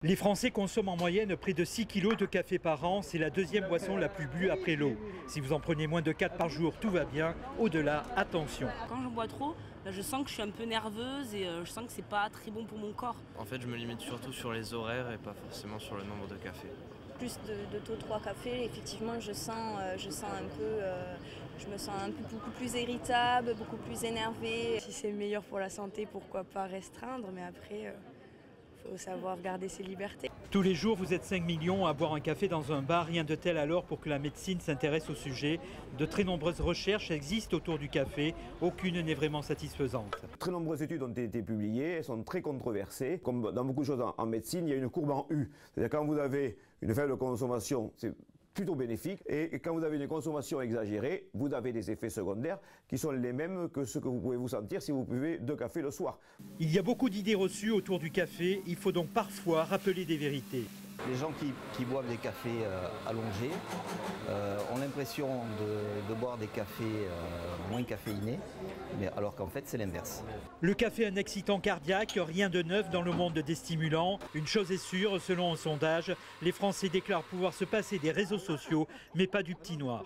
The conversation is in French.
Les Français consomment en moyenne près de 6 kg de café par an. C'est la deuxième boisson la plus bue après l'eau. Si vous en prenez moins de 4 par jour, tout va bien. Au-delà, attention. Quand j'en bois trop, je sens que je suis un peu nerveuse et je sens que c'est pas très bon pour mon corps. En fait, je me limite surtout sur les horaires et pas forcément sur le nombre de cafés. Plus de taux 3 cafés, effectivement, je me sens beaucoup plus irritable, beaucoup plus énervée. Si c'est meilleur pour la santé, pourquoi pas restreindre, mais après, faut savoir garder ses libertés. Tous les jours, vous êtes 5 millions à boire un café dans un bar. Rien de tel alors pour que la médecine s'intéresse au sujet. De très nombreuses recherches existent autour du café. Aucune n'est vraiment satisfaisante. Très nombreuses études ont été publiées, elles sont très controversées. Comme dans beaucoup de choses en médecine, il y a une courbe en U. C'est-à-dire quand vous avez une faible consommation, c'est plutôt bénéfique. Et quand vous avez une consommation exagérée, vous avez des effets secondaires qui sont les mêmes que ce que vous pouvez vous sentir si vous buvez 2 cafés le soir. Il y a beaucoup d'idées reçues autour du café. Il faut donc parfois rappeler des vérités. Les gens qui boivent des cafés allongés ont l'impression de boire des cafés moins caféinés, mais alors qu'en fait c'est l'inverse. Le café est un excitant cardiaque, rien de neuf dans le monde des stimulants. Une chose est sûre, selon un sondage, les Français déclarent pouvoir se passer des réseaux sociaux, mais pas du petit noir.